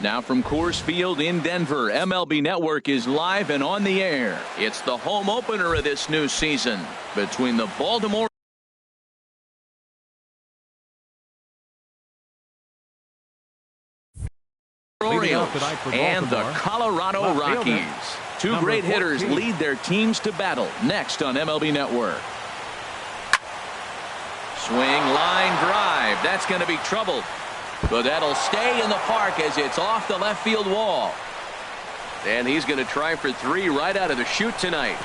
Now from Coors Field in Denver, MLB Network is live and on the air. It's the home opener of this new season between the Baltimore Orioles and the Colorado Rockies. Two great hitters lead their teams to battle next on MLB Network. Swing, line drive. That's going to be trouble. But that'll stay in the park as it's off the left field wall. And he's going to try for 3 right out of the chute tonight.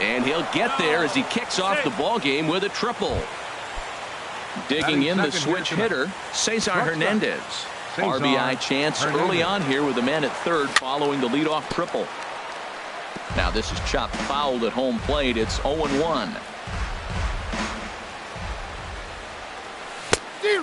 And he'll get there as he kicks off the ball game with a triple. Digging in the switch hitter, Cesar Hernandez. RBI chance early on here with the man at third following the leadoff triple. Now this is chopped foul at home plate. It's 0-1.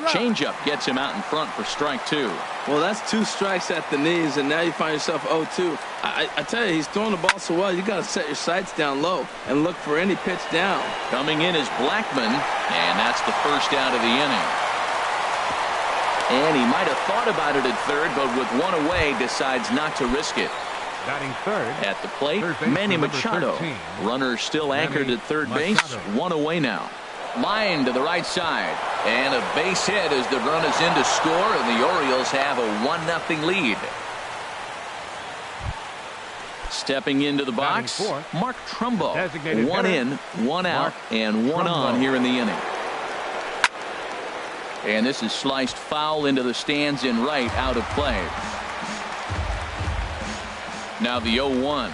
Changeup gets him out in front for strike 2. Well, that's 2 strikes at the knees, and now you find yourself 0-2. I tell you, he's throwing the ball so well, you got to set your sights down low and look for any pitch down. Coming in is Blackman, and that's the first out of the inning. And he might have thought about it at third, but with 1 away, decides not to risk it. Batting third. At the plate, Manny Machado. Runner still anchored at third base, 1 away now. Line to the right side, and a base hit as the run is in to score, and the Orioles have a 1-0 lead. Stepping into the box, Mark Trumbo. 1 in, 1 out, and 1 on here in the inning. And this is sliced foul into the stands in right, out of play. Now the 0-1.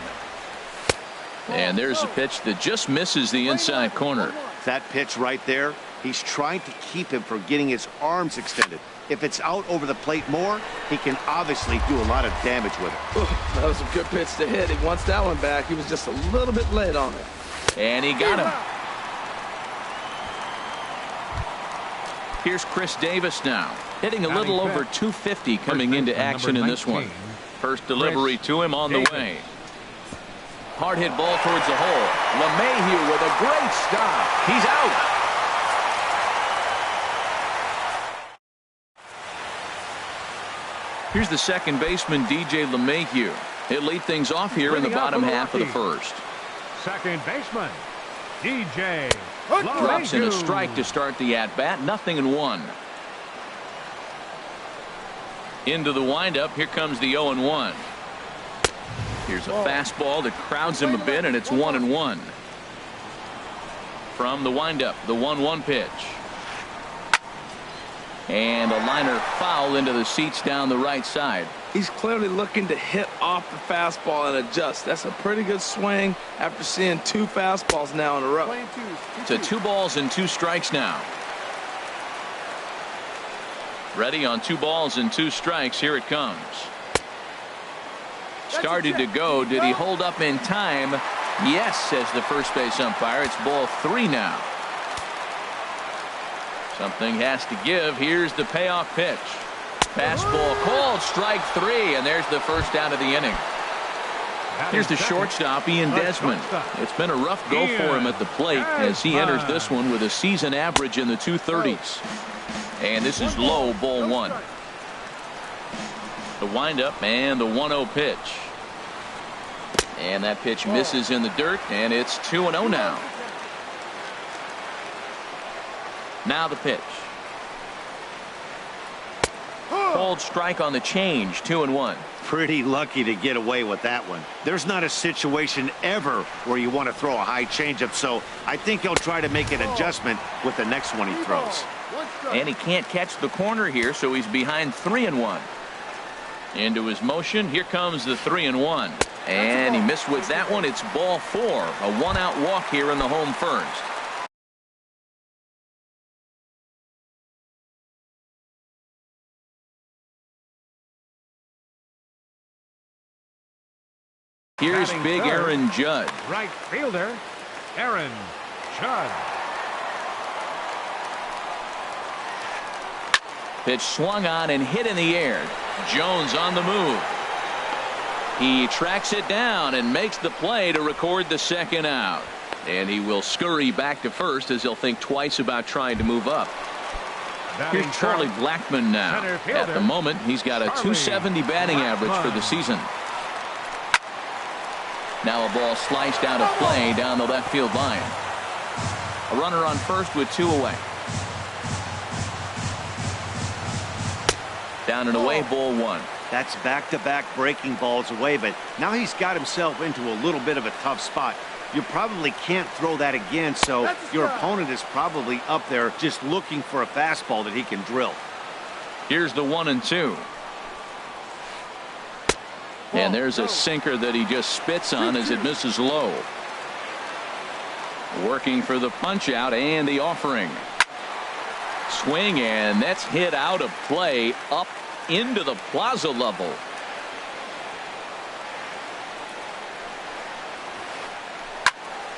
And there's a pitch that just misses the inside corner. That pitch right there, he's trying to keep him from getting his arms extended. If it's out over the plate more, he can obviously do a lot of damage with it. That was a good pitch to hit. He wants that one back. He was just a little bit late on it. And he got him. Here's Chris Davis now, hitting a little over 250 coming into action in this one. First delivery to him on the way. Hard hit ball towards the hole. LeMahieu with a great stop. He's out. Here's the second baseman, DJ LeMahieu. He'll lead things off here in the bottom half of the first. Second baseman, DJ Drops in a strike to start the at-bat. 0-1. Into the windup. Here comes the 0-1. Here's a fastball that crowds him a bit, and it's 1-1. From the windup, the 1-1 pitch. And a liner foul into the seats down the right side. He's clearly looking to hit off the fastball and adjust. That's a pretty good swing after seeing 2 fastballs now in a row. To 2 balls and 2 strikes now. Ready on 2 balls and 2 strikes. Here it comes. Started to go. Did he hold up in time? Yes, says the first base umpire. It's ball 3 now. Something has to give. Here's the payoff pitch. Fastball called, strike 3, and there's the first out of the inning. Here's the shortstop, Ian Desmond. It's been a rough go for him at the plate as he enters this one with a season average in the 230s. And this is low, ball 1. The windup and the 1-0 pitch. And that pitch misses in the dirt, and it's 2-0 now. Now the pitch. Called strike on the change, 2-1. Pretty lucky to get away with that one. There's not a situation ever where you want to throw a high changeup, so I think he'll try to make an adjustment with the next one he throws. And he can't catch the corner here, so he's behind 3-1. Into his motion, here comes the 3-1. And he missed with that one. It's ball 4. A 1-out walk here in the home first. Here's big Aaron Judd. Right fielder, Aaron Judd. Pitch swung on and hit in the air. Jones on the move. He tracks it down and makes the play to record the second out. And he will scurry back to first as he'll think twice about trying to move up. Batting Here's Charlie fourth, Blackmon now. center At fielder, the moment, he's got a Charlie .270 batting average for the Blackmon. season. Now a ball sliced out of play down the left field line. A runner on first with 2 away. Down and away, ball 1. That's back-to-back breaking balls away, but now he's got himself into a little bit of a tough spot. You probably can't throw that again, so your opponent is probably up there just looking for a fastball that he can drill. Here's the 1-2. And there's a sinker that he just spits on as it misses low. Working for the punch out and the offering. Swing, and that's hit out of play up into the plaza level.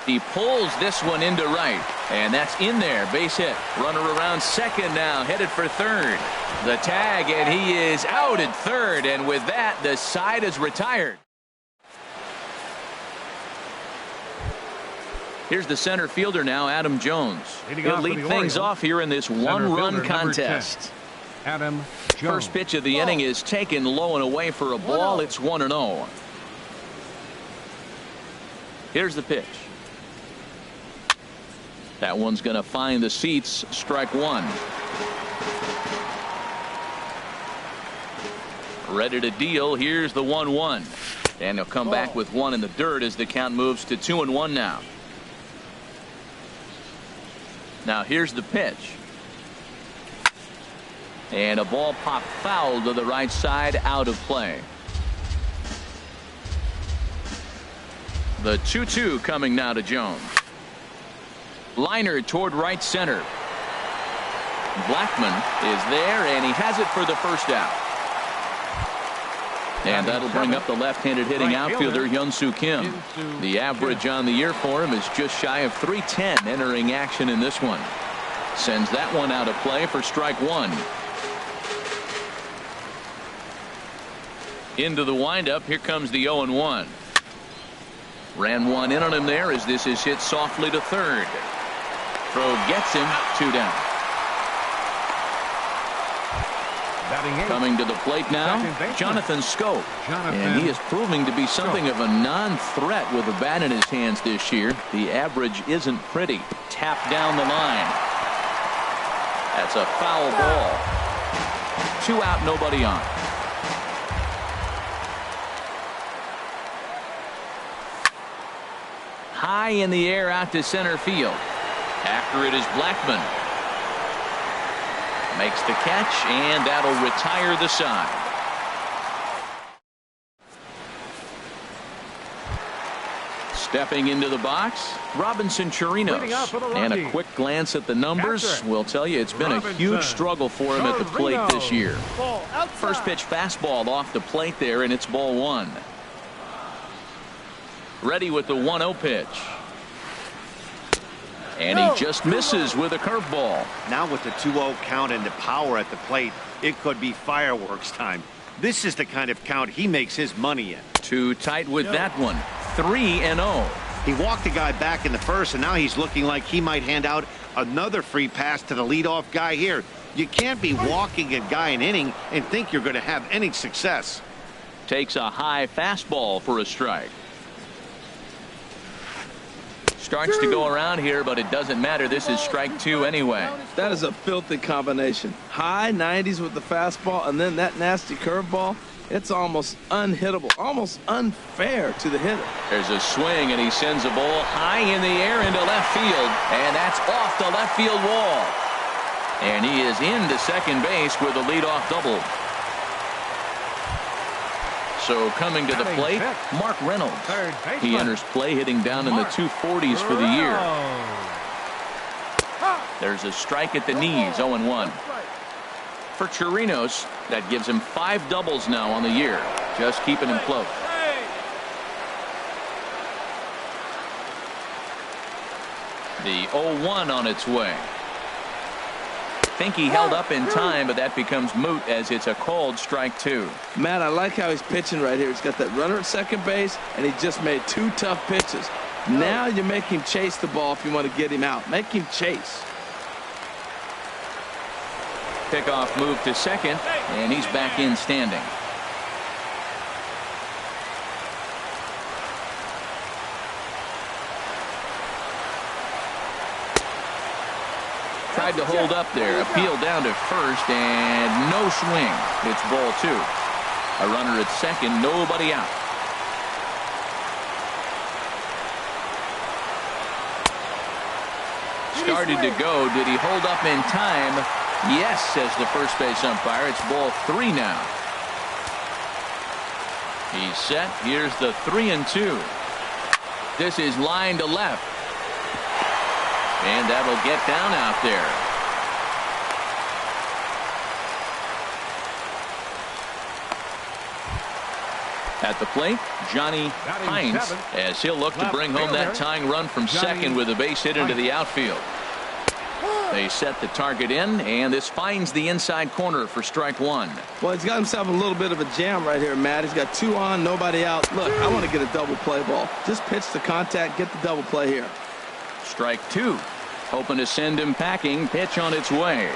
He pulls this one into right, and that's in there. Base hit. Runner around second now, headed for third. The tag, and he is out at third, and with that, the side is retired. Here's the center fielder now, Adam Jones. He'll lead things off here in this one-run contest. Adam Jones. First pitch of the inning is taken low and away for a ball. It's 1-0. Here's the pitch. That one's going to find the seats. Strike 1. Ready to deal. Here's the 1-1. And he'll come back with 1 in the dirt as the count moves to 2-1 now. Now here's the pitch. And a ball popped foul to the right side, out of play. The 2-2 coming now to Jones. Liner toward right center. Blackmon is there, and he has it for the first out. And that'll bring up the left-handed hitting outfielder Hyun-Soo Kim. The average on the year for him is just shy of .310 entering action in this one. Sends that one out of play for strike 1. Into the windup. Here comes the 0-1. Ran one in on him there as this is hit softly to third. Throw gets him. 2 down. Coming to the plate now, Jonathan Scope. And he is proving to be something of a non-threat with a bat in his hands this year. The average isn't pretty. Tapped down the line. That's a foul ball. 2 out, nobody on. High in the air out to center field. After it is Blackmon. Makes the catch, and that'll retire the side. Stepping into the box, Robinson Chirinos. And a quick glance at the numbers will tell you it's been a huge struggle for him at the plate this year. First pitch fastball off the plate there, and it's ball 1. Ready with the 1-0 pitch. And he just misses with a curveball. Now with the 2-0 count and the power at the plate, it could be fireworks time. This is the kind of count he makes his money in. Too tight with that one. 3-0. He walked the guy back in the first, and now he's looking like he might hand out another free pass to the leadoff guy here. You can't be walking a guy an inning and think you're going to have any success. Takes a high fastball for a strike. Starts to go around here, but it doesn't matter. This is strike 2 anyway. That is a filthy combination. High 90s with the fastball, and then that nasty curveball. It's almost unhittable, almost unfair to the hitter. There's a swing, and he sends a ball high in the air into left field, and that's off the left field wall. And he is into second base with a leadoff double. So coming to the plate, Mark Reynolds. He enters play hitting down in the 240s for the year. There's a strike at the knees, 0-1. For Chirinos, that gives him 5 doubles now on the year. Just keeping him close. The 0-1 on its way. Think he held up in time, but that becomes moot as it's a called strike 2. Matt, I like how he's pitching right here. He's got that runner at second base, and he just made 2 tough pitches. Now you make him chase the ball if you want to get him out. Make him chase. Pickoff move to second, and he's back in standing. Tried to hold up there. Appeal down to first, and no swing. It's ball 2. A runner at second, nobody out. Started to go. Did he hold up in time? Yes, says the first base umpire. It's ball 3 now. He's set. Here's the 3-2. This is line to left. And that'll get down out there. At the plate, Johnny Hines, as he'll look to bring home that tying run from second with a base hit into the outfield. They set the target in, and this finds the inside corner for strike 1. Well, he's got himself a little bit of a jam right here, Matt. He's got 2 on, nobody out. Look, I want to get a double play ball. Just pitch the contact, get the double play here. Strike 2. Hoping to send him packing. Pitch on its way.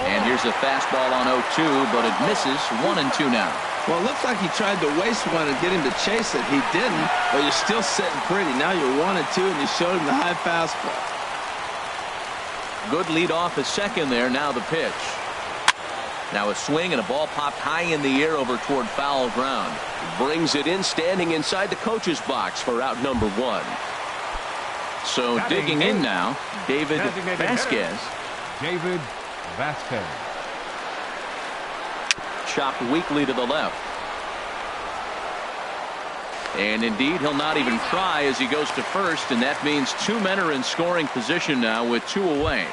And here's a fastball on 0-2, but it misses. 1-2 now. Well, it looks like he tried to waste one and get him to chase it. He didn't, but you're still sitting pretty. Now you're 1-2, and you showed him the high fastball. Good lead off at second there. Now the pitch. Now a swing, and a ball popped high in the air over toward foul ground. Brings it in, standing inside the coach's box for out number 1. So digging in now, David Vasquez. David Vasquez. Chopped weakly to the left. And indeed, he'll not even try as he goes to first, and that means 2 men are in scoring position now with 2 away.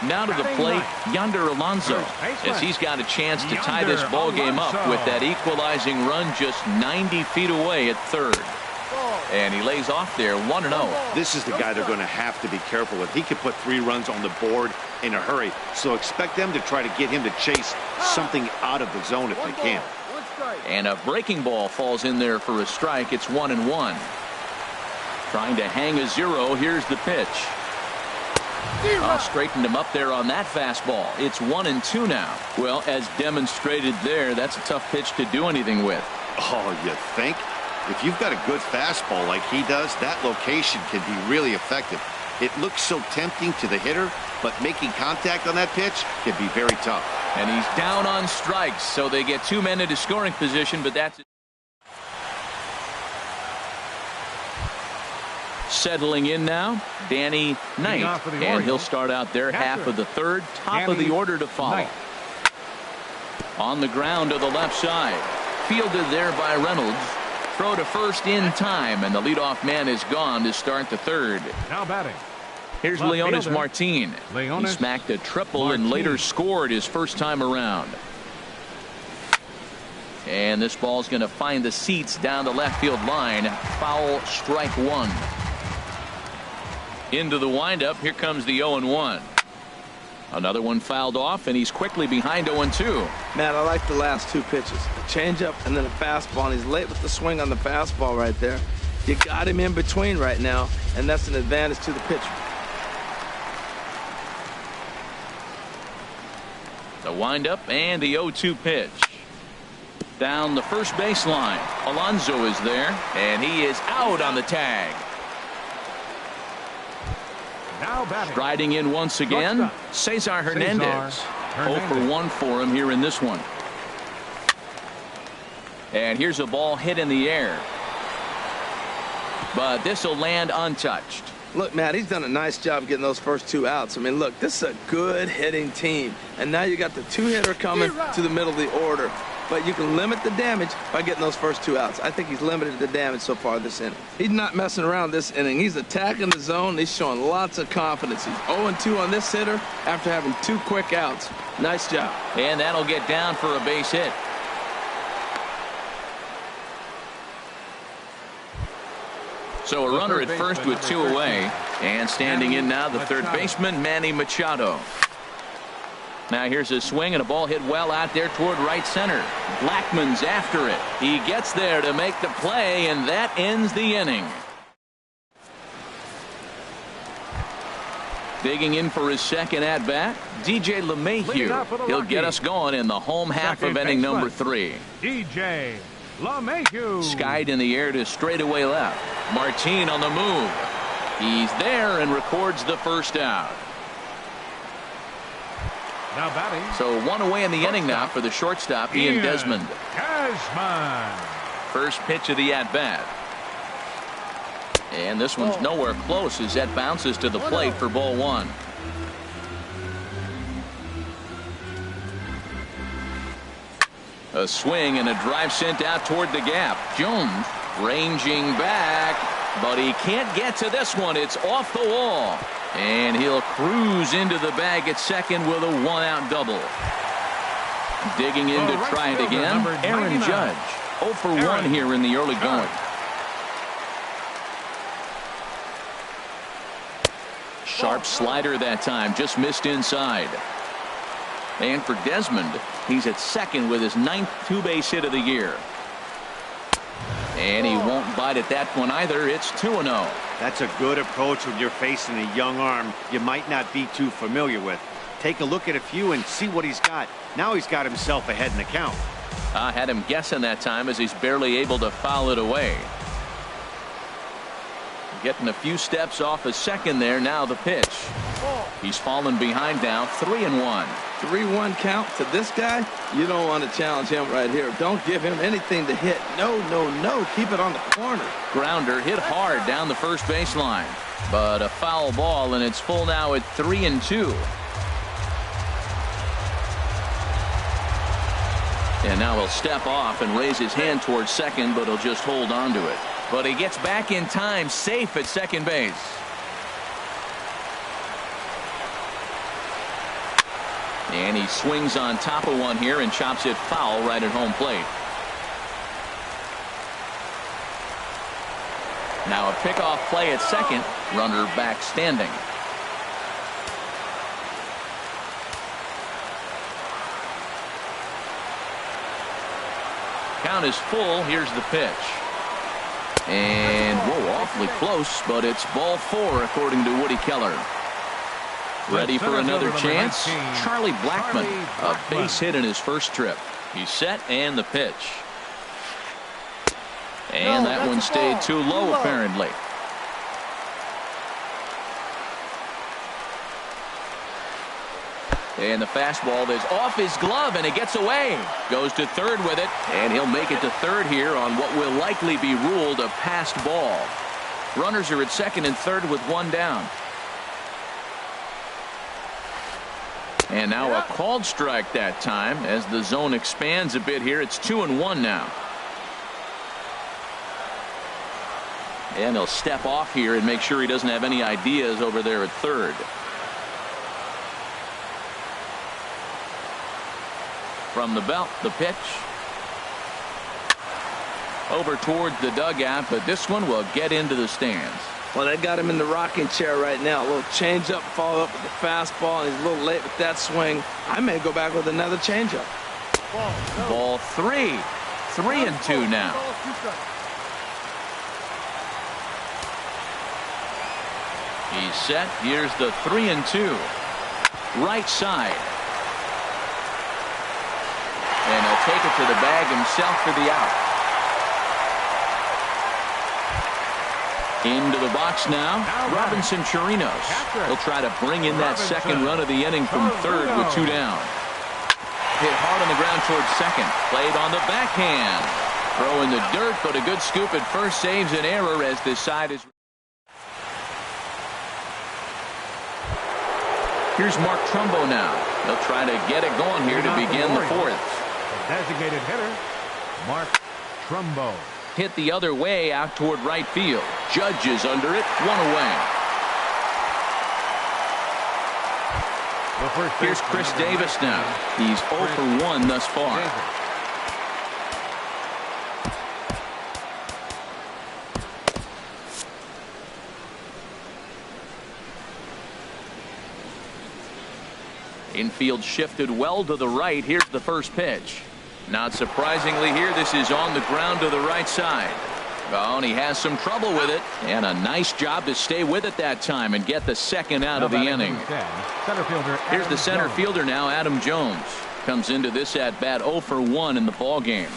Now to the plate, Yonder Alonso, as he's got a chance to tie this ball game up with that equalizing run just 90 feet away at third. And he lays off there 1-0. This is the guy they're going to have to be careful with. He could put 3 runs on the board in a hurry, so expect them to try to get him to chase something out of the zone if they can. And a breaking ball falls in there for a strike. It's 1-1. Trying to hang a 0. Here's the pitch. Straightened him up there on that fastball. It's 1-2 now. Well, as demonstrated there, that's a tough pitch to do anything with. Oh, you think? If you've got a good fastball like he does, that location can be really effective. It looks so tempting to the hitter, but making contact on that pitch can be very tough. And he's down on strikes, so they get 2 men into scoring position, but that's it. Settling in now, Danny Knight, and he'll start out there half of the third, top of the order to follow. On the ground to the left side, fielded there by Reynolds. Throw to first in time, and the leadoff man is gone to start the third. Now batting. Here's Leonis Martin. He smacked a triple and later scored his first time around. And this ball's going to find the seats down the left field line. Foul, strike 1. Into the windup. Here comes the 0-1. Another one fouled off, and he's quickly behind 0-2. Man, I like the last 2 pitches. A changeup and then a fastball, and he's late with the swing on the fastball right there. You got him in between right now, and that's an advantage to the pitcher. The windup and the 0-2 pitch. Down the first baseline. Alonso is there, and he is out on the tag. Now batting. Striding in once again, Cesar Hernandez. 0 for 1 for him here in this one. And here's a ball hit in the air. But this will land untouched. Look, Matt, he's done a nice job getting those first 2 outs. I mean, look, this is a good hitting team. And now you got the 2-hitter coming to the middle of the order. But you can limit the damage by getting those first 2 outs. I think he's limited the damage so far this inning. He's not messing around this inning. He's attacking the zone. He's showing lots of confidence. He's 0-2 on this hitter after having 2 quick outs. Nice job. And that'll get down for a base hit. So a runner at first with 2 away. And standing in now, the third baseman, Manny Machado. Now here's a swing and a ball hit well out there toward right center. Blackmon's after it. He gets there to make the play, and that ends the inning. Digging in for his second at-bat, DJ LeMahieu. He'll get us going in the home half of inning number 3. DJ LeMahieu. Skied in the air to straightaway left. Martin on the move. He's there and records the first out. Now batting. So one away in the inning now for the shortstop, Ian Desmond. First pitch of the at-bat. And this one's nowhere close as that bounces to the plate for ball 1. A swing and a drive sent out toward the gap. Jones ranging back, but he can't get to this one. It's off the wall. And he'll cruise into the bag at second with a 1-out double. Digging in to try it again, Aaron Judge. 0 for 1 here in the early going. Sharp slider that time, just missed inside. And for Desmond, he's at second with his 9th two-base hit of the year. And he won't bite at that one either. It's 2-0. That's a good approach when you're facing a young arm you might not be too familiar with. Take a look at a few and see what he's got. Now he's got himself ahead in the count. I had him guessing that time as he's barely able to foul it away. Getting a few steps off a second there. Now the pitch. He's fallen behind now. 3-1. 3-1 count to this guy. You don't want to challenge him right here. Don't give him anything to hit. No, no, no. Keep it on the corner. Grounder hit hard down the first baseline, but a foul ball, and it's full now at 3-2. And now he'll step off and raise his hand towards second, but he'll just hold on to it. But he gets back in time, safe at second base. And he swings on top of one here and chops it foul right at home plate. Now a pickoff play at second, runner back standing. Count is full. Here's the pitch. And, whoa, awfully close, but it's ball 4 according to Woody Keller. Ready for another chance? Charlie Blackmon, a base hit in his first trip. He's set, and the pitch. And that one stayed too low, apparently. And the fastball is off his glove, and it gets away. Goes to third with it, and he'll make it to third here on what will likely be ruled a passed ball. Runners are at second and third with one down. And now a called strike that time as the zone expands a bit here. It's 2-1 now. And he'll step off here and make sure he doesn't have any ideas over there at third. From the belt, the pitch. Over towards the dugout, but this one will get into the stands. Well, they got him in the rocking chair right now. A little changeup, follow up with the fastball, and he's a little late with that swing. I may go back with another changeup. Ball 3. 3-2 now. He's set. Here's the 3-2. Right side. And he'll take it to the bag himself for the out. Into the box now, Robinson Chirinos. He'll try to bring in that second run of the inning from third with 2 down. Hit hard on the ground towards second. Played on the backhand. Throw in the dirt, but a good scoop at first saves an error as this side is. Here's Mark Trumbo now. They'll try to get it going here to begin the fourth. Designated hitter, Mark Trumbo. Hit the other way out toward right field. Judge is under it. 1 away. Here's Chris Davis now. He's 0 for 1 thus far. Infield shifted well to the right. Here's the first pitch. Not surprisingly here, this is on the ground to the right side. Oh, and he has some trouble with it. And a nice job to stay with it that time and get the second out of the inning. Here's the center fielder now, Adam Jones. Comes into this at-bat 0 for 1 in the ball game.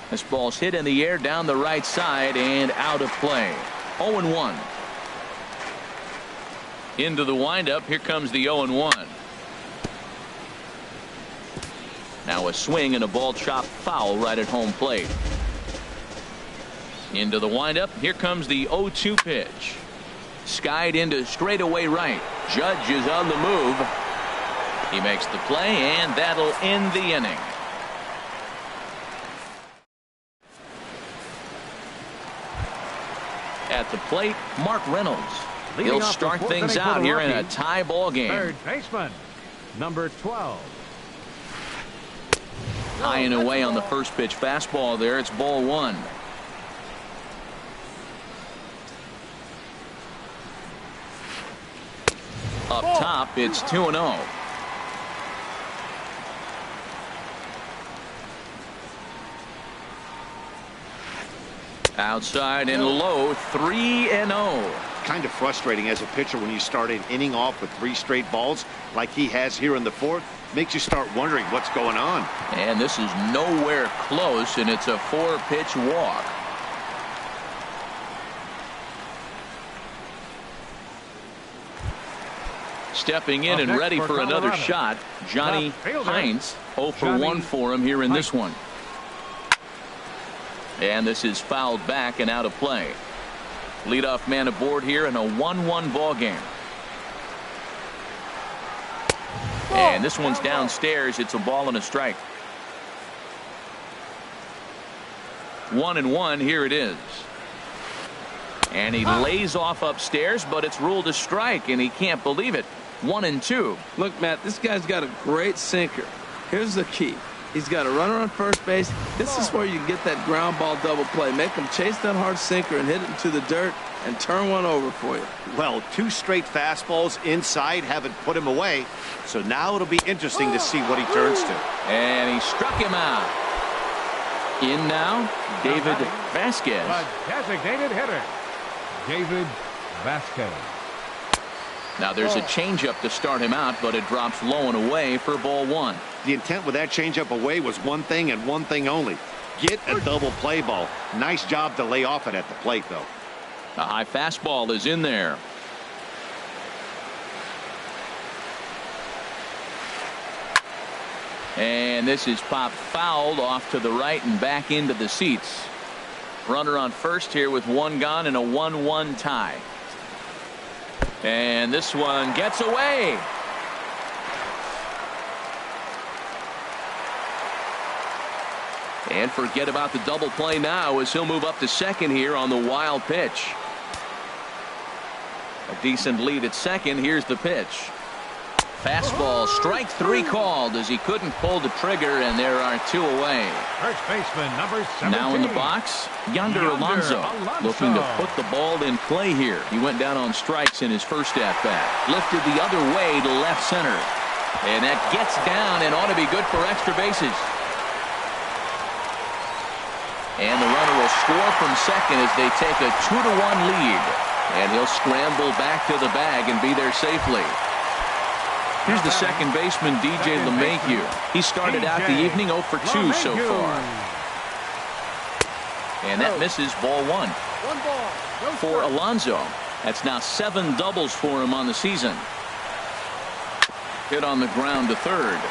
This ball's hit in the air down the right side and out of play. 0-1. Into the windup. Here comes the 0-1. Now a swing and a ball chopped foul right at home plate. Into the windup. Here comes the 0-2 pitch. Skied into straightaway right. Judge is on the move. He makes the play, and that'll end the inning. At the plate, Mark Reynolds. He'll start things out here in a tie ball game. Third baseman, number 12. High and away on the first pitch fastball there. It's ball 1. Up top, it's 2-0. Outside and low, 3-0. Kind of frustrating as a pitcher when you start an inning off with 3 straight balls like he has here in the 4th. Makes you start wondering what's going on. And this is nowhere close, and it's a 4-pitch walk. Stepping in and ready for another shot, Johnny Hines. 0 for 1 for him here in this one. And this is fouled back and out of play. Leadoff man aboard here in a 1-1 ball game. And this one's downstairs. It's a ball and a strike. 1-1. Here it is. And he lays off upstairs, but it's ruled a strike, and he can't believe it. 1-2. Look, Matt, this guy's got a great sinker. Here's the key. He's got a runner on first base. This is where you get that ground ball double play. Make him chase that hard sinker and hit it into the dirt and turn one over for you. Well, 2 straight fastballs inside haven't put him away. So now it'll be interesting to see what he turns to. And he struck him out. In now, David Vasquez. The designated hitter, David Vasquez. Now there's a changeup to start him out, but it drops low and away for ball 1. The intent with that changeup away was one thing and one thing only. Get a double play ball. Nice job to lay off it at the plate, though. A high fastball is in there. And this is popped fouled off to the right and back into the seats. Runner on first here with 1 gone and a 1-1 tie. And this one gets away. And forget about the double play now as he'll move up to second here on the wild pitch. A decent lead at second. Here's the pitch. Fastball, strike 3 called as he couldn't pull the trigger, and there are 2 away. First baseman, number 17. Now in the box, Yonder Alonso, looking to put the ball in play here. He went down on strikes in his first at-bat. Lifted the other way to left center. And that gets down and ought to be good for extra bases. And the runner will score from second as they take a 2-1 lead. And he'll scramble back to the bag and be there safely. Here's the second baseman, DJ LeMahieu. He started out the evening 0 for 2 so far. And that misses ball 1. For Alonso, that's now 7 doubles for him on the season. Hit on the ground to third.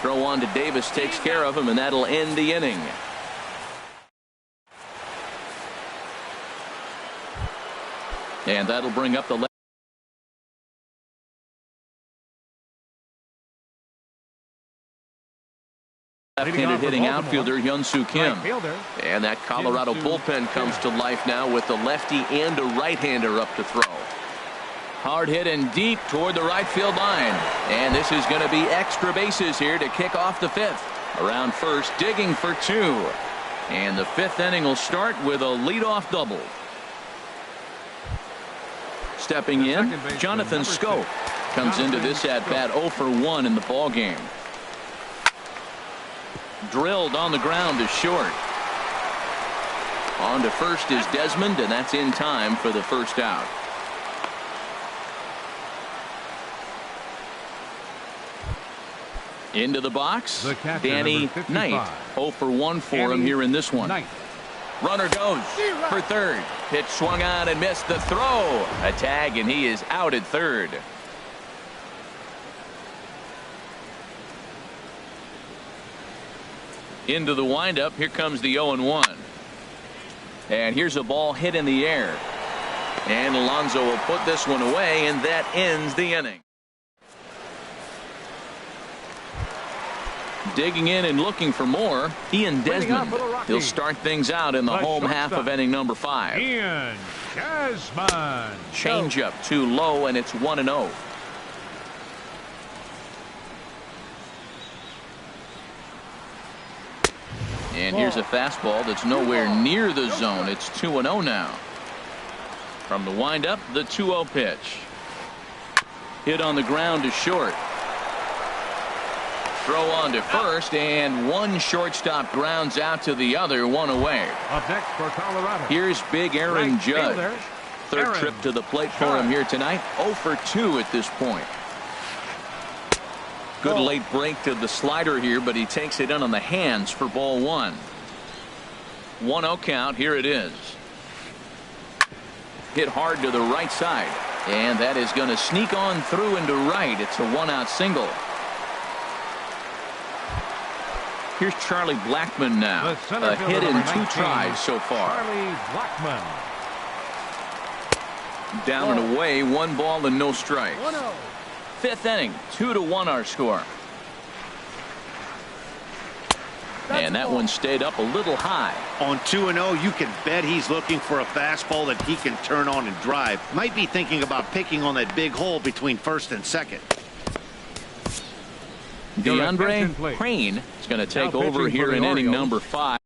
Throw on to Davis takes care of him, and that'll end the inning. And that'll bring up the left-handed hitting outfielder Hyun-Soo Kim. And that Colorado bullpen comes to life now with a lefty and a right-hander up to throw. Hard hit and deep toward the right field line. And this is going to be extra bases here to kick off the 5th. Around first, digging for 2. And the 5th inning will start with a leadoff double. Stepping in, Jonathan Schoop comes into this at-bat 0 for 1 in the ball game. drilled on the ground to short. On to first is Desmond, and that's in time for the first out. Into the box, Danny Knight. 0 for 1 for him here in this one. Runner goes for third. Pitch swung on and missed the throw. A tag, and he is out at third. Into the windup. Here comes the 0-1. And here's a ball hit in the air. And Alonso will put this one away, and that ends the inning. Digging in and looking for more, Ian Desmond. He'll start things out in the home half of inning number 5. Ian Desmond. Changeup too low, and it's 1-0. And here's a fastball that's nowhere near the zone. It's 2-0 now. From the windup, the 2-0 pitch. Hit on the ground to short. Throw on to first, and one shortstop grounds out to the other, one away. Up next for Colorado. Here's big Aaron Judge. Third Aaron trip to the plate for him here tonight. 0 for 2 at this point. Good late break to the slider here, but he takes it in on the hands for ball 1. 1-0 count. Here it is. Hit hard to the right side, and that is going to sneak on through into right. It's a 1-out single. Here's Charlie Blackmon now. A hit in 2 tries so far. Charlie Blackmon. Down and away, 1 ball and no strikes. 5th inning, 2-1 our score. And that one stayed up a little high. On 2-0, you can bet he's looking for a fastball that he can turn on and drive. Might be thinking about picking on that big hole between first and second. DeAndre Crane is going to take over here in inning number 5.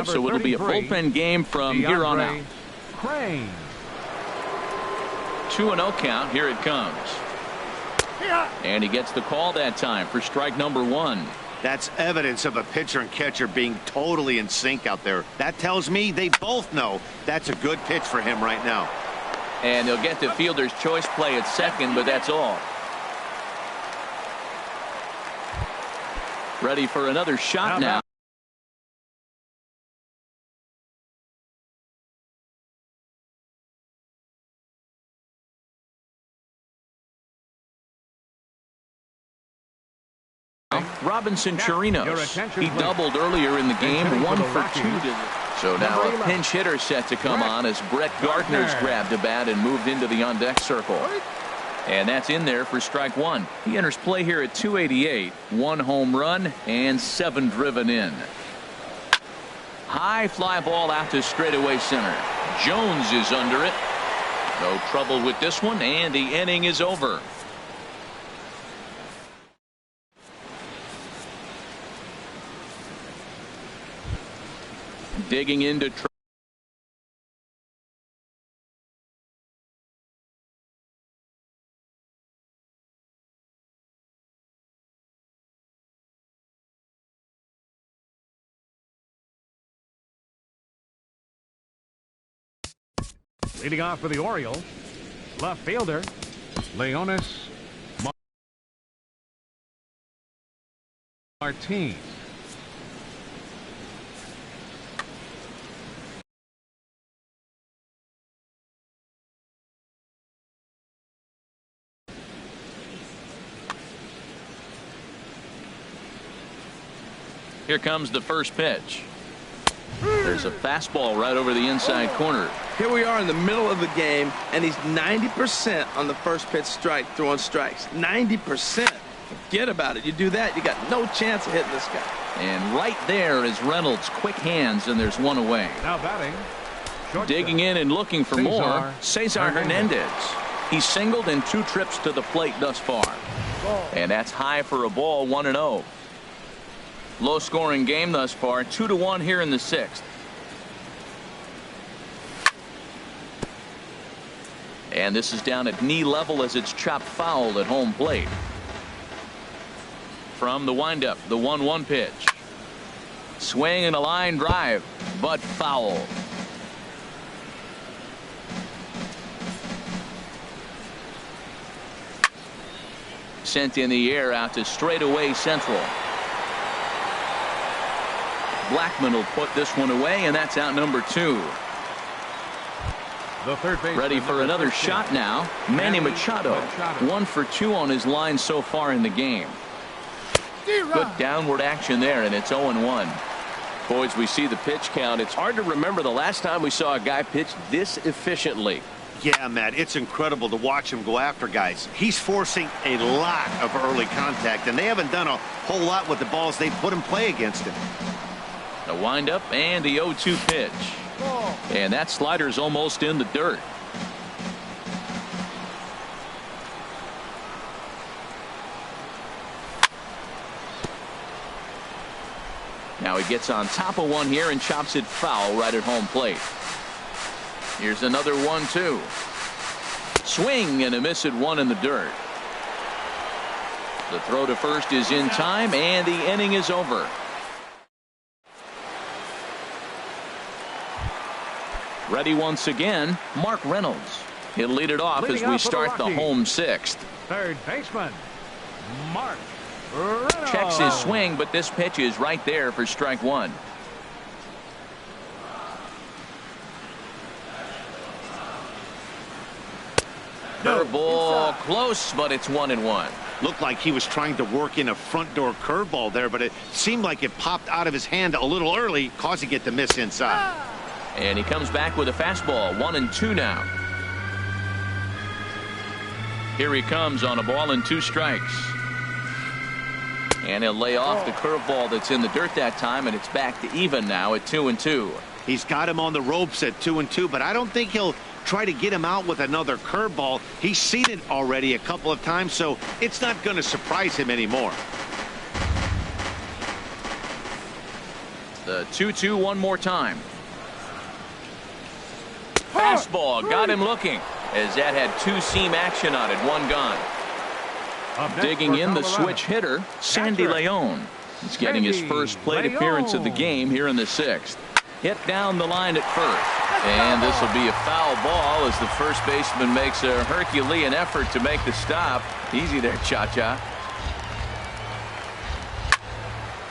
So it'll be a bullpen game from here on out. Crane. 2-0 count. Here it comes. And he gets the call that time for strike number 1. That's evidence of a pitcher and catcher being totally in sync out there. That tells me they both know that's a good pitch for him right now. And they'll get the fielder's choice play at second, but that's all. Ready for another shot now. Robinson Chirinos. He doubled earlier in the game, 1 for 2. So now a pinch hitter set to come on as Brett Gardner's grabbed a bat and moved into the on-deck circle. And that's in there for strike 1. He enters play here at 288, 1 home run and 7 driven in. High fly ball out to straightaway center. Jones is under it. No trouble with this one, and the inning is over. Digging into leading off for the Orioles, left fielder Leonis Martins. Here comes the first pitch. There's a fastball right over the inside corner. Here we are in the middle of the game, and he's 90% on the first pitch strike, throwing strikes. 90%. Forget about it. You do that, you got no chance of hitting this guy. And right there is Reynolds' quick hands, and there's 1 away. Now batting. Digging in and looking for more, Cesar Hernandez. He's singled in 2 trips to the plate thus far. And that's high for a ball, 1-0. Low scoring game thus far, 2-1 here in the 6th. And this is down at knee level as it's chopped foul at home plate. from the windup, the 1-1 pitch. Swing and a line drive, but foul. Sent in the air out to straightaway central. Blackman will put this one away, and that's out number 2. The third baseman, ready for another shot now. Manny Machado. 1 for 2 on his line so far in the game. Good downward action there, and it's 0-1. Boys, we see the pitch count. It's hard to remember the last time we saw a guy pitch this efficiently. Yeah, Matt, it's incredible to watch him go after guys. He's forcing a lot of early contact, and they haven't done a whole lot with the balls they put in play against him. The windup and the 0-2 pitch. And that slider's almost in the dirt. Now he gets on top of one here and chops it foul right at home plate. Here's another 1-2. Swing and a miss at 1 in the dirt. The throw to first is in time, and the inning is over. Ready once again, Mark Reynolds. He'll lead it off as we start the home 6th. Third baseman, Mark Reynolds. Checks his swing, but this pitch is right there for strike 1. Curveball close, but it's 1-1. Looked like he was trying to work in a front door curveball there, but it seemed like it popped out of his hand a little early, causing it to miss inside. And he comes back with a fastball. 1-2 now. Here he comes on a ball and 2 strikes. And he'll lay off the curveball that's in the dirt that time, and it's back to even now at 2-2. He's got him on the ropes at 2-2, but I don't think he'll try to get him out with another curveball. He's seen it already a couple of times, so it's not going to surprise him anymore. The 2-2 one more time. Fastball got him looking, as that had 2-seam action on it. 1 gone. Digging in the switch hitter, Sandy Leon. He's getting his first plate appearance of the game here in the 6th. Hit down the line at first. And this will be a foul ball as the first baseman makes a Herculean effort to make the stop. Easy there, Cha-Cha.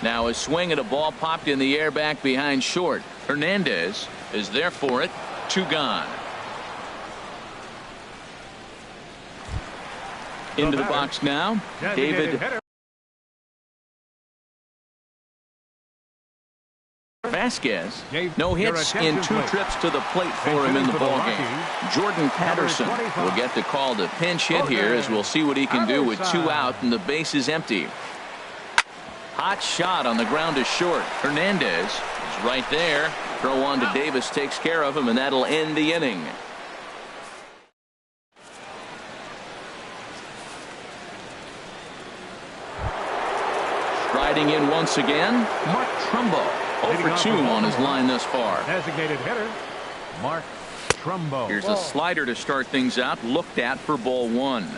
Now a swing at a ball popped in the air back behind short. Hernandez is there for it. 2 gone. Into the box now, David Vasquez. No hits in 2 trips to the plate for him in the ballgame. Jordan Patterson will get the call to pinch hit here, as we'll see what he can do with 2 out and the base is empty. Hot shot on the ground to short. Hernandez is right there. Throw on to Davis takes care of him, and that'll end the inning. Striding in once again, Mark Trumbo. 0 for 2 on his line thus far. Designated hitter, Mark Trumbo. Here's a slider to start things out, looked at for ball 1.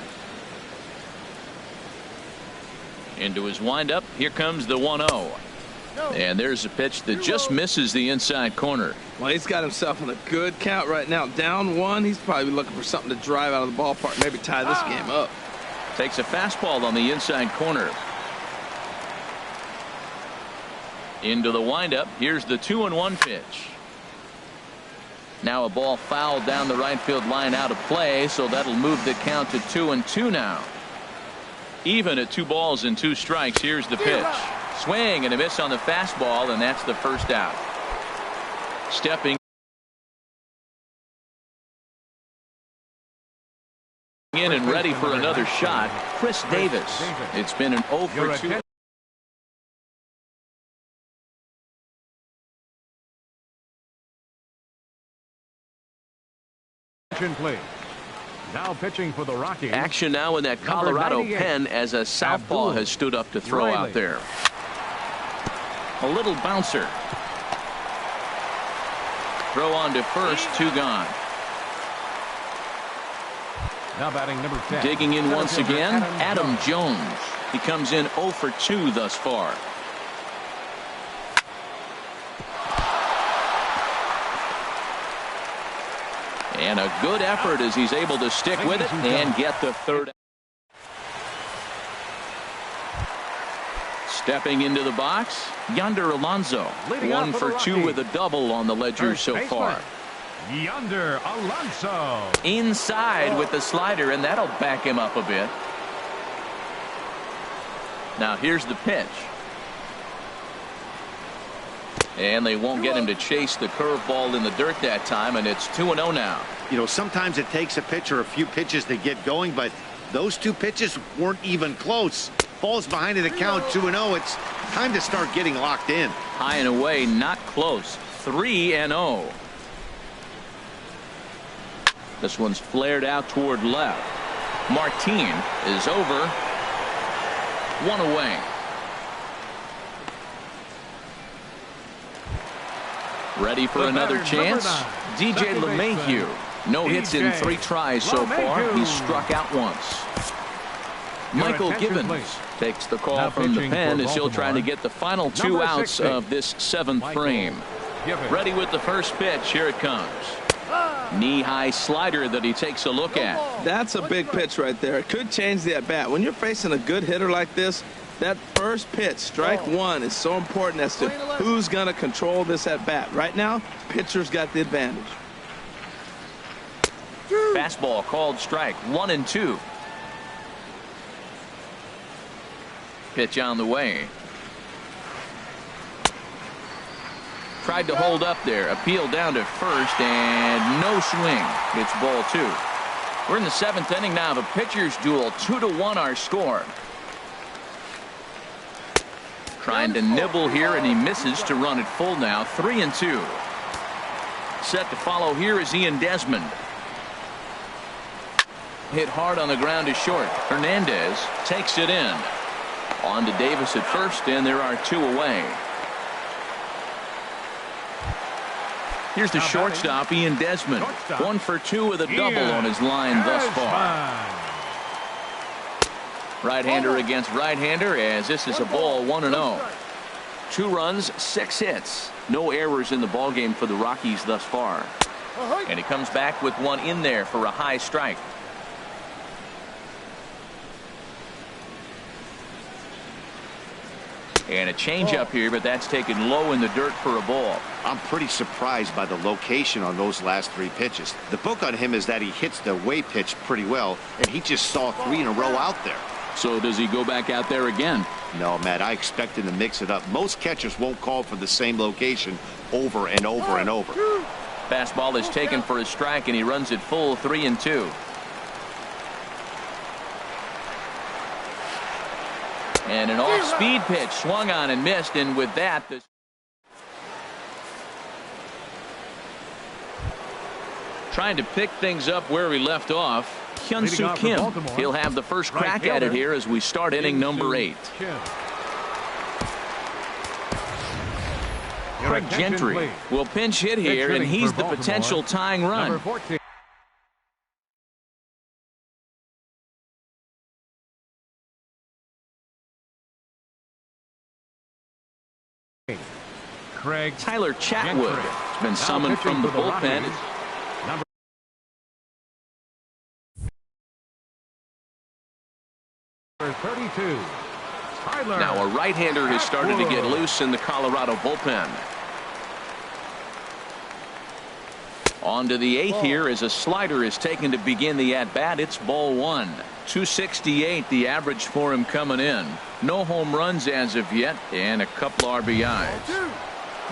Into his windup, here comes the 1-0. And there's a pitch that just misses the inside corner. Well, he's got himself in a good count right now. Down 1, he's probably looking for something to drive out of the ballpark, maybe tie this game up. Takes a fastball on the inside corner. Into the windup. Here's the 2-1 pitch. Now a ball fouled down the right field line out of play, so that'll move the count to 2-2 now. Even at 2 balls and 2 strikes. Here's the pitch. Swing and a miss on the fastball, and that's the first out. Stepping in and ready for another shot, Chris Davis. It's been an 0 for 2. Please. Now pitching for the Rockies. Action now in that Colorado pen as a southpaw has stood up to throw out there. A little bouncer. Throw on to first, 2 gone. Now batting number 10. Digging in once again, Adam Jones. He comes in 0 for 2 thus far. And a good effort as he's able to stick with it and get the third. Stepping into the box, Yonder Alonso. 1 for 2 with a double on the ledger so far. Yonder Alonso. Inside with the slider, and that'll back him up a bit. Now here's the pitch. And they won't get him to chase the curveball in the dirt that time, and it's 2-0 now. You know, sometimes it takes a pitcher a few pitches to get going, but those 2 pitches weren't even close. Falls behind in the count, 2-0. It's time to start getting locked in. High and away, not close. 3-0. This one's flared out toward left. Martin is over. 1 away. Ready for another chance? DJ LeMahieu. No hits in 3 tries so far. He's struck out once. Michael Gibbons takes the call from the pen as he'll try to get the final 2 outs of this 7th frame. Ready with the first pitch. Here it comes. Knee-high slider that he takes a look at. That's a big pitch right there. It could change the at-bat. When you're facing a good hitter like this, that first pitch, strike 1, is so important as to who's going to control this at-bat. Right now, pitcher's got the advantage. Fastball called strike. 1-2. Pitch on the way. Tried to hold up there. Appeal down to first, and no swing. It's ball 2. We're in the 7th inning now. The pitcher's duel. 2-1 our score. Trying to nibble here, and he misses to run it full now. 3-2. Set to follow here is Ian Desmond. Hit hard on the ground to short. Hernandez takes it in. On to Davis at first, and there are 2 away. Here's the shortstop, Ian Desmond. 1 for 2 with a double on his line thus far. Right-hander against right-hander, as this is a ball. 1-0. 2 runs, 6 hits. No errors in the ballgame for the Rockies thus far. And he comes back with 1 in there for a high strike. And a changeup here, but that's taken low in the dirt for a ball. I'm pretty surprised by the location on those last 3 pitches. The book on him is that he hits the away pitch pretty well, and he just saw 3 in a row out there. So does he go back out there again? No, Matt, I expect him to mix it up. Most catchers won't call for the same location over and over and over. Fastball is taken for a strike, and he runs it full. 3-2. And an off-speed pitch swung on and missed, and with that, trying to pick things up where we left off. Hyun-Soo Kim. He'll have the first crack at it here as we start inning number 8. Craig Gentry will pinch hit here, and he's the potential tying run. Craig Tyler Chatwood has been summoned from the bullpen. Number 32. Tyler. Now a right-hander has started to get loose in the Colorado bullpen. On to the 8th here as a slider is taken to begin the at-bat. It's ball 1. 268 the average for him coming in. No home runs as of yet, and a couple RBIs.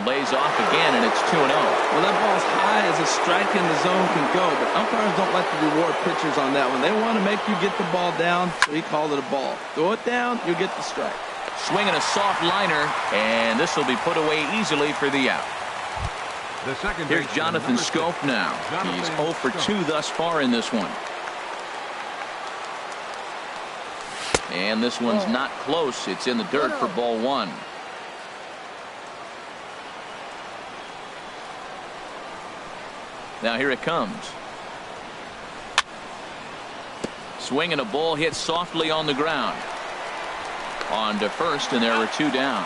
Lays off again, and it's 2-0. Well, that ball's high as a strike in the zone can go, but umpires don't like to reward pitchers on that one. They want to make you get the ball down, so he called it a ball. Throw it down, you get the strike. Swinging a soft liner, and this will be put away easily for the out. The second Here's Jonathan Scope now. He's 0 for 2 thus far in this one. And this one's not close. It's in the dirt for ball 1. Now here it comes. swing and a ball hit softly on the ground. On to first, and there are 2 down.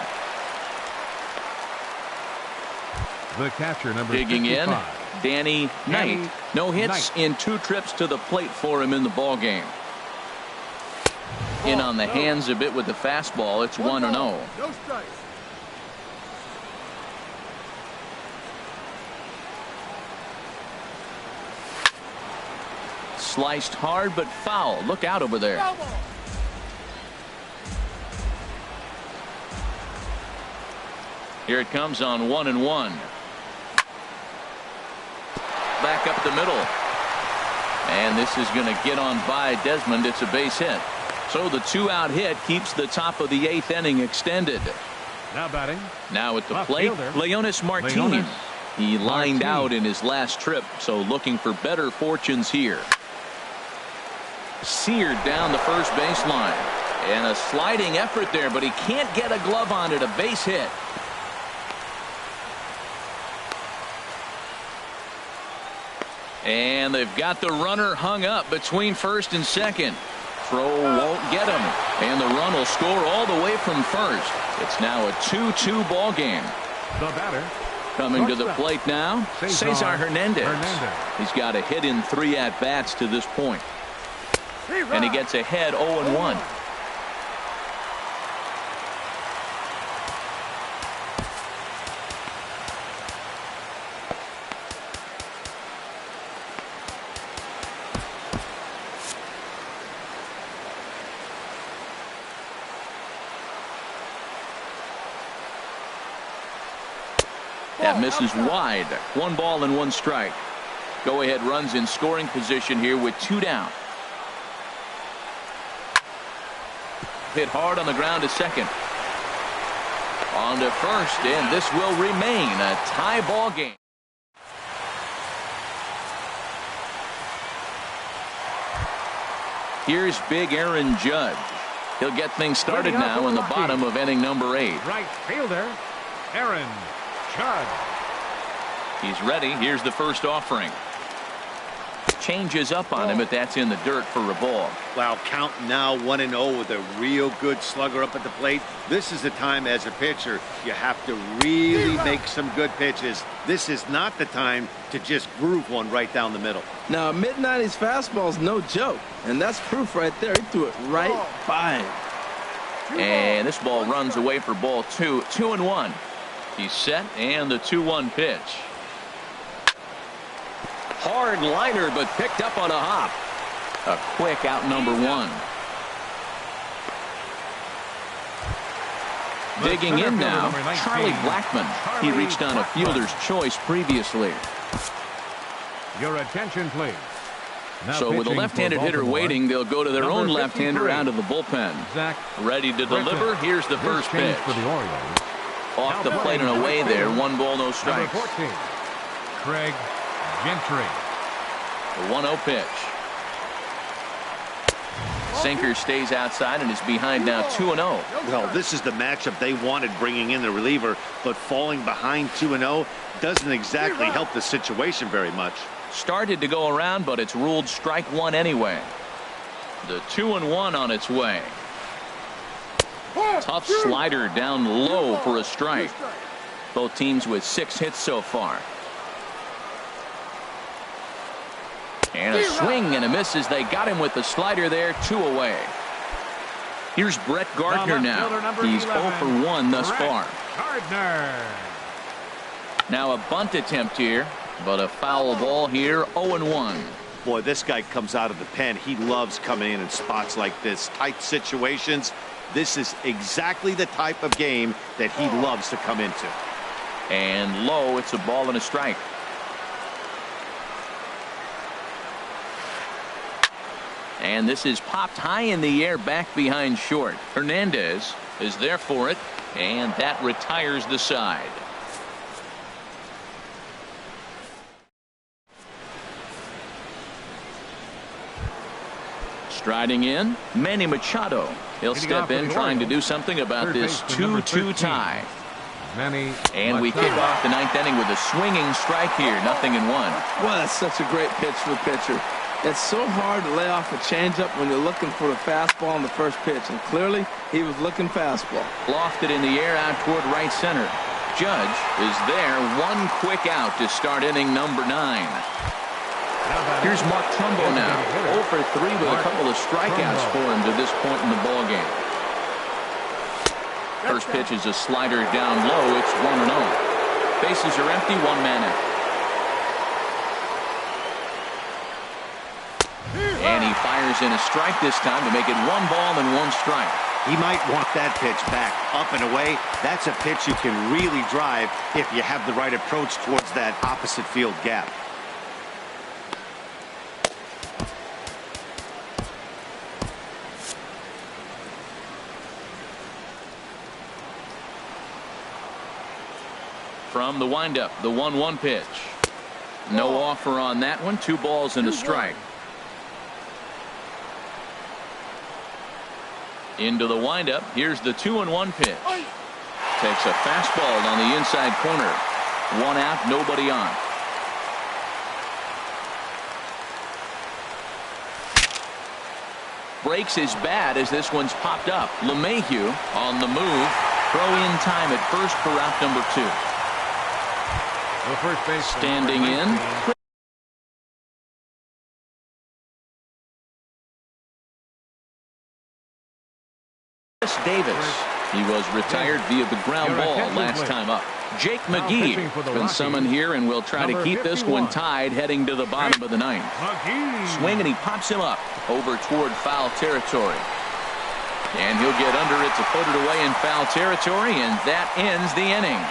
The catcher, number Digging 55. in, Danny Knight. No hits in 2 trips to the plate for him in the ball game. In on the hands a bit with the fastball. It's 1-0. No strikes. Sliced hard but foul. Look out over there. Here it comes on 1-1. Back up the middle. And this is going to get on by Desmond. It's a base hit. So the 2-out hit keeps the top of the 8th inning extended. Now batting. Now at the Left plate, fielder, Leonis Martin. Leonis He lined Martin. out in his last trip, so looking for better fortunes here. Seared down the first baseline. And a sliding effort there, but he can't get a glove on it. A base hit. And they've got the runner hung up between first and second. Throw won't get him. And the run will score all the way from first. It's now a 2-2 ball game. The batter. Coming to the plate now, Cesar Hernandez. He's got a hit in 3 at-bats to this point. And he gets ahead 0-1. That misses wide. 1 ball and 1 strike. Go ahead runs in scoring position here with 2 down. Hit hard on the ground to second. On to first, and this will remain a tie ball game. Here's big Aaron Judge. He'll get things started now in the bottom of inning number 8. Right fielder, Aaron Judge. He's ready. Here's the first offering. Changes up on him, but that's in the dirt for a ball. Wow, count now 1-0 with a real good slugger up at the plate. This is the time as a pitcher you have to really make some good pitches. This is not the time to just groove one right down the middle. Now, a mid-90s fastball is no joke, and that's proof right there. He threw it right by him. And this ball runs away for ball 2. 2-1. He's set, and the 2-1 pitch. Hard liner, but picked up on a hop. A quick out number 1. Digging in now, Charlie Blackmon. He reached on a fielder's choice previously. Your attention, please. Now So with a pitching left-handed for hitter Baltimore, waiting, they'll go to their number own left-hander 53, out of the bullpen. Zach Ready to Griffin. deliver. Here's the This first change pitch. for the Orioles. Off the Now plate and batting away right there. fielder, 1 ball, no Number strikes. 14, Craig Gentry. The 1-0 pitch. Sinker stays outside and is behind now 2-0. Well, this is the matchup they wanted bringing in the reliever, but falling behind 2-0 doesn't exactly help the situation very much. Started to go around, but it's ruled strike 1 anyway. The 2-1 on its way. Tough slider down low for a strike. Both teams with 6 hits so far. And a swing and a miss as they got him with the slider there. 2 away. Here's Brett Gardner now. He's 0 for 1 thus far. Gardner. Now a bunt attempt here, but a foul ball here. 0-1. Boy, this guy comes out of the pen. He loves coming in spots like this. Tight situations. This is exactly the type of game that he loves to come into. And low, it's a ball and a strike. And this is popped high in the air back behind short. Hernandez is there for it, and that retires the side. Striding in, Manny Machado. He'll step in trying to do something about this 2-2 tie. And we kick off the 9th inning with a swinging strike here. 0-1. Well, that's such a great pitch for the pitcher. It's so hard to lay off a changeup when you're looking for a fastball on the first pitch, and clearly he was looking fastball. Lofted in the air out toward right center. Judge is there. One quick out to start inning number 9. Here's Mark Trumbo now. 0 for 3 with a couple of strikeouts for him to this point in the ballgame. First pitch is a slider down low. It's 1-0. Bases are empty. One man out. And he fires in a strike this time to make it 1 ball and 1 strike. He might want that pitch back, up and away. That's a pitch you can really drive if you have the right approach towards that opposite field gap. From the windup, the 1-1 pitch. No offer on that one. 2 balls and a strike. Into the windup. Here's the 2-1 pitch. Takes a fastball on the inside corner. 1 out, nobody on. Breaks his bat as this one's popped up. LeMahieu on the move. Throw in time at first for out number 2. The first base standing in. Chris Davis. He was retired via the ground ball last time up. Jake McGee has been summoned here and will try to keep this one tied heading to the bottom of the 9th. Swing and he pops him up over toward foul territory. And he'll get under it to put it away in foul territory, and that ends the inning.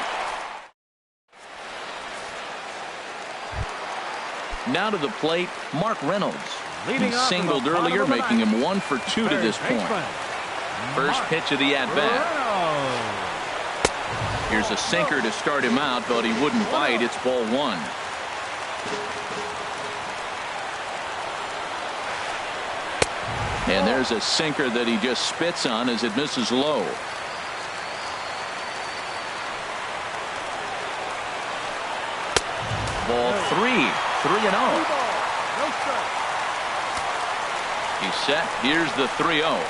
Now to the plate, Mark Reynolds. He singled earlier, making him 1 for 2 to this point. First pitch of the at-bat. Here's a sinker to start him out, but he wouldn't bite. It's ball 1. And there's a sinker that he just spits on as it misses low. Ball 3. 3-0. He's set. Here's the 3-0.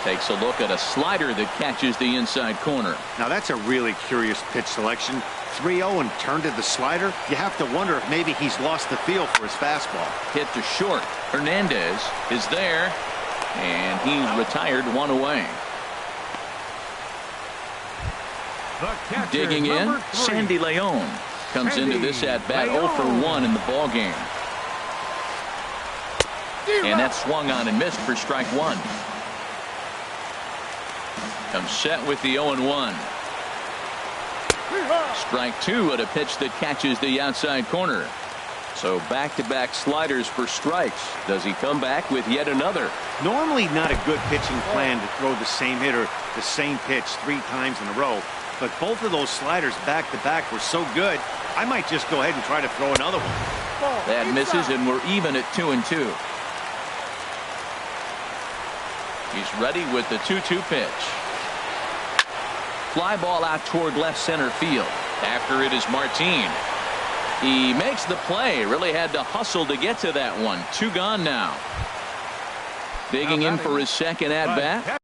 Takes a look at a slider that catches the inside corner. Now that's a really curious pitch selection. 3-0 and turned to the slider. You have to wonder if maybe he's lost the feel for his fastball. Hit to short. Hernandez is there, and he's retired 1 away. Digging in, Sandy Leon comes into this at bat 0 for 1 in the ball game. And that's swung on and missed for strike 1. Comes set with the 0-1. Strike 2 at a pitch that catches the outside corner. So back-to-back sliders for strikes. Does he come back with yet another? Normally not a good pitching plan to throw the same hitter the same pitch 3 times in a row. But both of those sliders back-to-back were so good, I might just go ahead and try to throw another one. That misses, and we're even at 2-2. He's ready with the 2-2 pitch. Fly ball out toward left center field. After it is Martin. He makes the play. Really had to hustle to get to that one. 2 gone now. Digging in for his second at bat.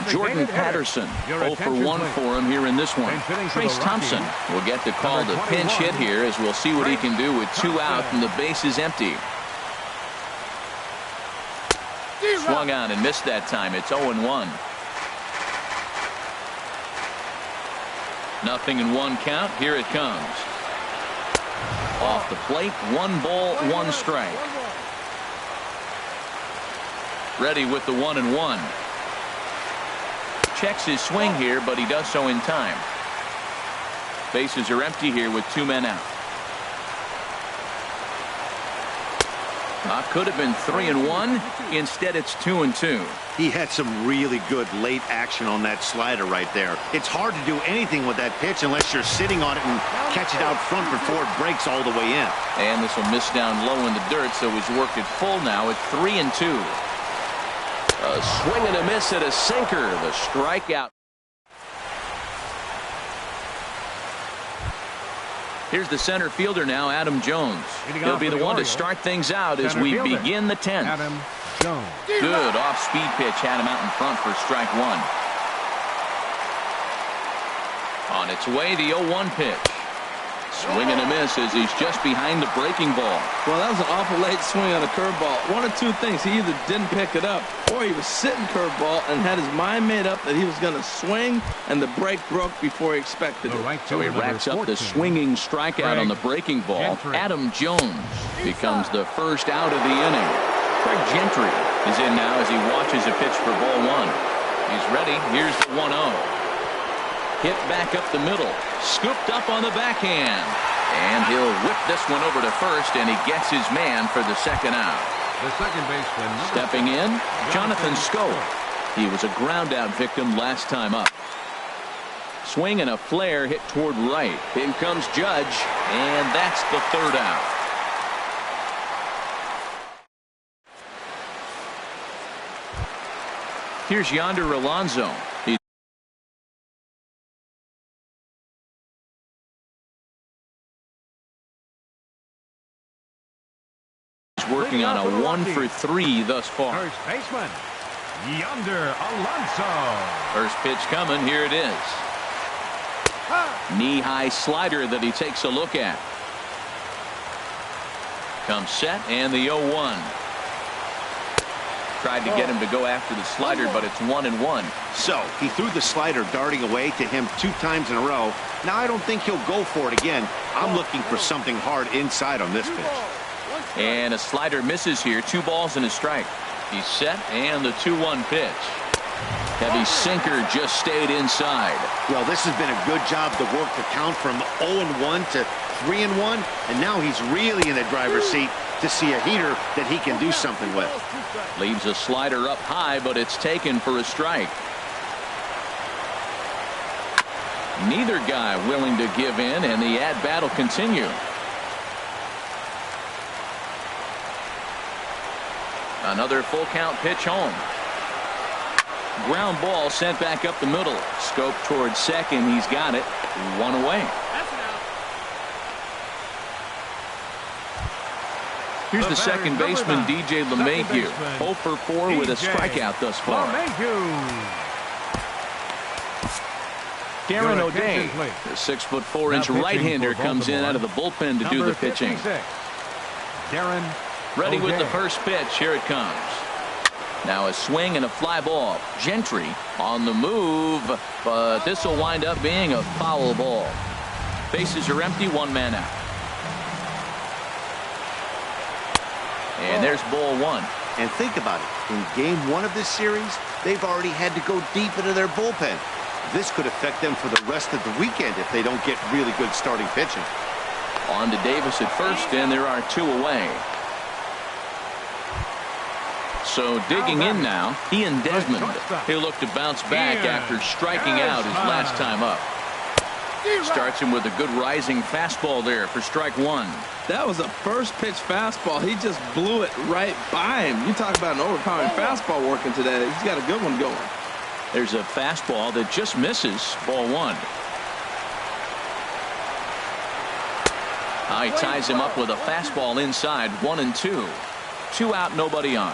Jordan Patterson. 0 for 1 for him here in this one. Trace Thompson will get the call to pinch hit here, as we'll see what he can do with 2 out and the base is empty. Swung on and missed that time. It's 0-1. Nothing in 1 count. Here it comes. Off the plate. 1 ball, 1 strike. Ready with the 1-1. Checks his swing here, but he does so in time. Bases are empty here with 2 men out. Could have been 3-1. Instead, it's 2-2. He had some really good late action on that slider right there. It's hard to do anything with that pitch unless you're sitting on it and catch it out front before it breaks all the way in. And this will miss down low in the dirt, so he's worked it full now at 3-2. A swing and a miss at a sinker. The strikeout. Here's the center fielder now, Adam Jones. He'll be the one to start things out as we begin the 10th. Adam Jones. Good off-speed pitch had him out in front for strike one. On its way, the 0-1 pitch. Swing and a miss as he's just behind the breaking ball. Well, that was an awful late swing on a curveball. One of two things. He either didn't pick it up or he was sitting curveball and had his mind made up that he was going to swing, and the break broke before he expected it. So he racks up the swinging strikeout on the breaking ball. Adam Jones becomes the first out of the inning. Craig Gentry is in now as he watches a pitch for ball one. He's ready. Here's the 1-0. Hit back up the middle. Scooped up on the backhand. And he'll whip this one over to first, and he gets his man for the second out. The second baseman. Stepping in, Jonathan Scope. He was a ground out victim last time up. Swing and a flare hit toward right. In comes Judge, and that's the third out. Here's Yonder Alonso. Working on a 1-for-3 thus far. First baseman, Yonder Alonso. First pitch coming. Here it is. Knee-high slider that he takes a look at. Comes set, and the 0-1. Tried to get him to go after the slider, but it's 1-1. So he threw the slider darting away to him 2 times in a row. Now I don't think he'll go for it again. I'm looking for something hard inside on this pitch. And a slider misses here. 2 balls and a strike. He's set, and the 2-1 pitch. Heavy sinker just stayed inside. Well, this has been a good job to work the count from 0-1 to 3-1, and now he's really in the driver's seat to see a heater that he can do something with. Leaves a slider up high, but it's taken for a strike. Neither guy willing to give in, and the at-bat will continue. Another full count pitch home. Ground ball sent back up the middle. Scope towards second. He's got it. 1 away. Here's the second baseman, DJ LeMahieu. 0 for 4 with a strikeout thus far. Darren O'Day, the 6'4" right-hander, comes in out of the bullpen to do the pitching. Darren Ready with the first pitch. Here it comes. Now a swing and a fly ball. Gentry on the move, but this will wind up being a foul ball. Bases are empty, 1 man out. And there's ball 1. And think about it. In game 1 of this series, they've already had to go deep into their bullpen. This could affect them for the rest of the weekend if they don't get really good starting pitching. On to Davis at first, and there are 2 away. So digging in now, Ian Desmond. He'll look to bounce back after striking out his last time up. Starts him with a good rising fastball there for strike 1. That was a first pitch fastball. He just blew it right by him. You talk about an overpowering fastball working today. He's got a good one going. There's a fastball that just misses. Ball 1. He ties him up with a fastball inside. 1-2. 2 out, nobody on.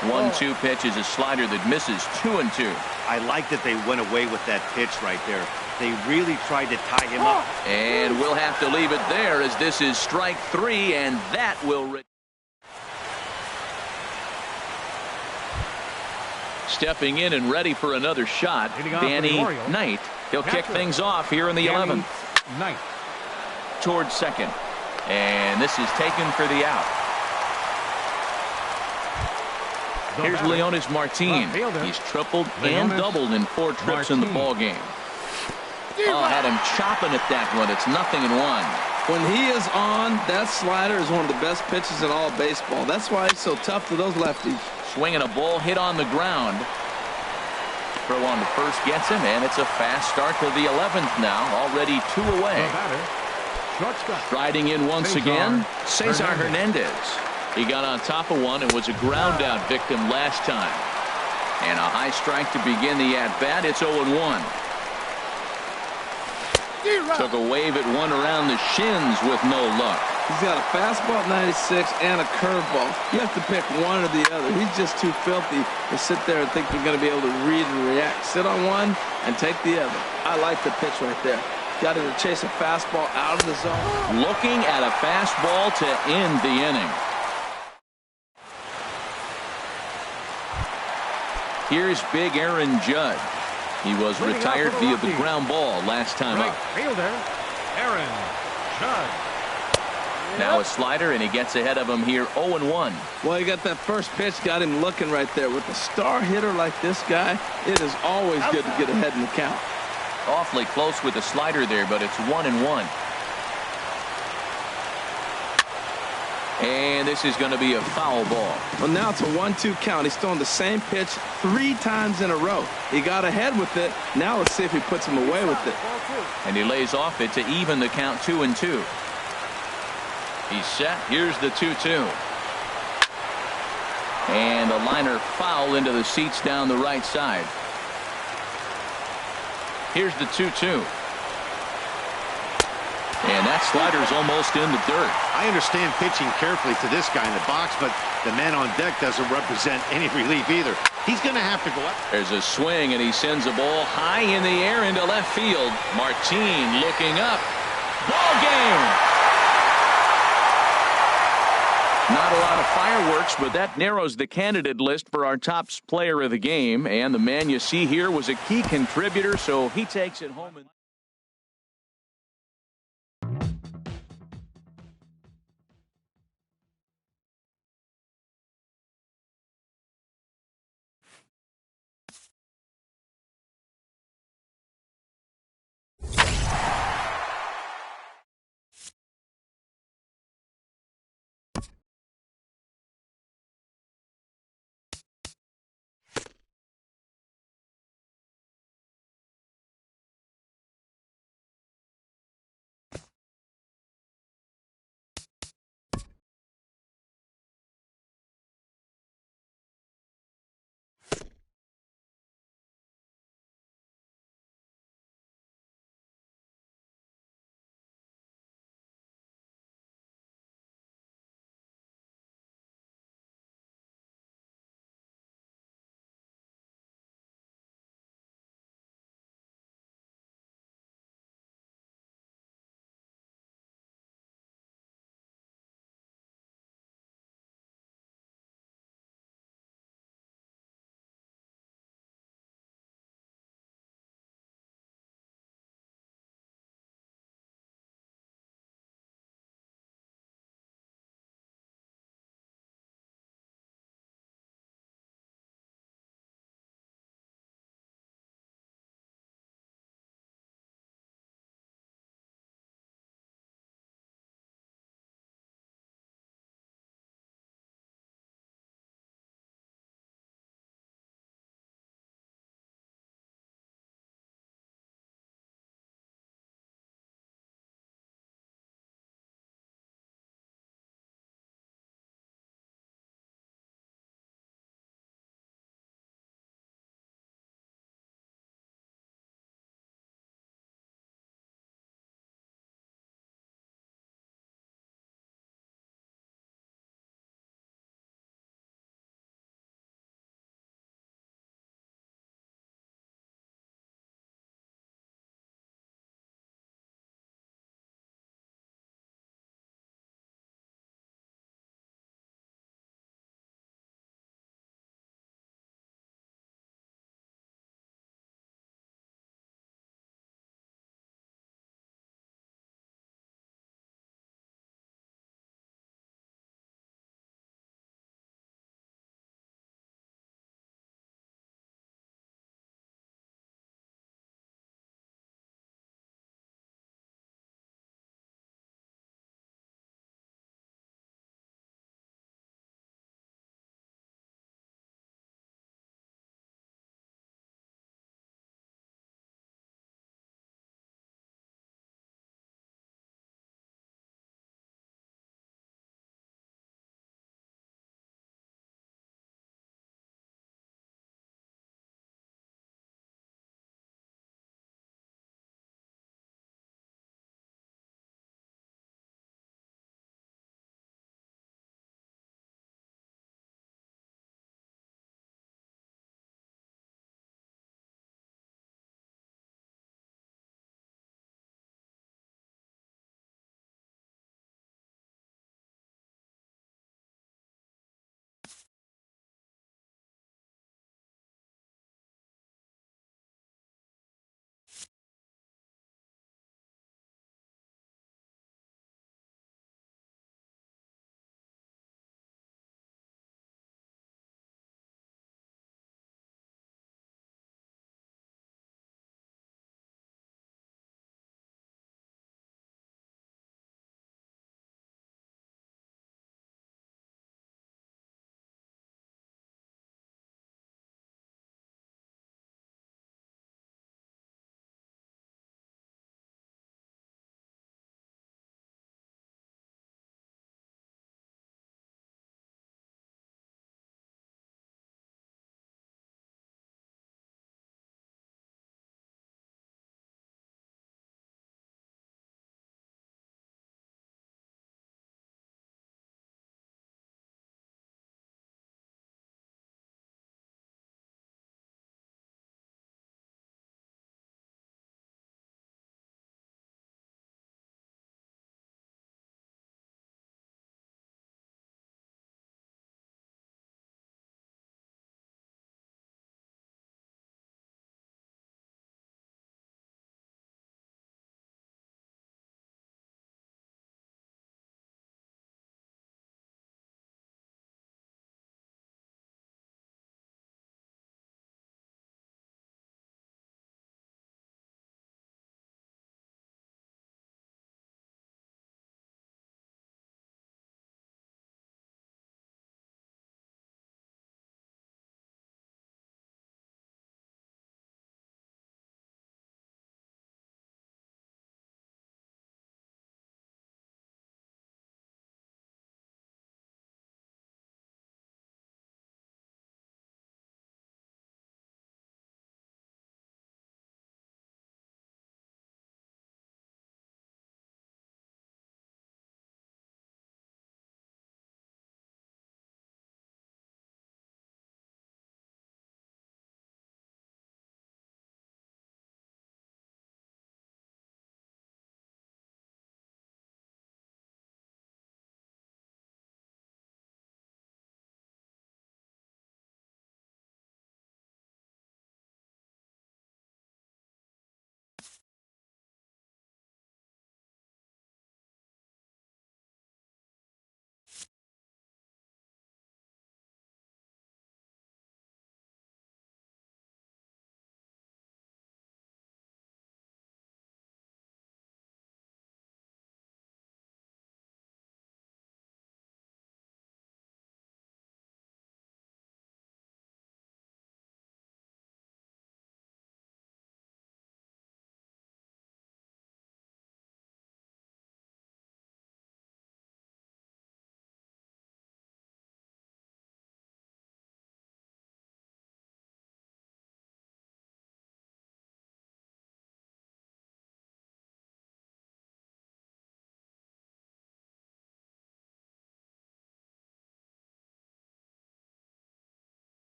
1-2 pitch is a slider that misses. 2-2. I like that they went away with that pitch right there. They really tried to tie him up. And we'll have to leave it there as this is strike 3, and that will. Stepping in and ready for another shot, Danny Knight. He'll kick things off here in the 11th. Knight. Towards second. And this is taken for the out. Here's Leonis Martin. He's tripled and doubled in 4 trips in the ball game. Had him chopping at that one. It's 0-1. When he is on, that slider is one of the best pitches in all of baseball. That's why he's so tough to those lefties. Swinging a ball hit on the ground. Throw on to first gets him, and it's a fast start to the 11th now. Already 2 away. Riding in once again, Cesar Hernandez. He got on top of one and was a ground out victim last time. And a high strike to begin the at-bat. It's 0-1. Took a wave at one around the shins with no luck. He's got a fastball at 96 and a curveball. You have to pick one or the other. He's just too filthy to sit there and think you're going to be able to read and react. Sit on one and take the other. I like the pitch right there. Got him to chase a fastball out of the zone. Looking at a fastball to end the inning. Here's big Aaron Judge. He was retired via the ground ball last time up. Fielder, Aaron Judge. Now a slider, and he gets ahead of him here 0-1. Well, you got that first pitch, got him looking right there. With a star hitter like this guy, it is always good to get ahead in the count. Awfully close with the slider there, but it's 1-1. And this is going to be a foul ball. Well, now it's a 1-2 count. He's throwing the same pitch 3 times in a row. He got ahead with it. Now let's see if he puts him away with it. And he lays off it to even the count 2-2. He's set. Here's the 2-2. And a liner foul into the seats down the right side. Here's the 2-2. And that slider's almost in the dirt. I understand pitching carefully to this guy in the box, but the man on deck doesn't represent any relief either. He's going to have to go up. There's a swing, and he sends a ball high in the air into left field. Martin looking up. Ball game! Not a lot of fireworks, but that narrows the candidate list for our top player of the game. And the man you see here was a key contributor, so he takes it home.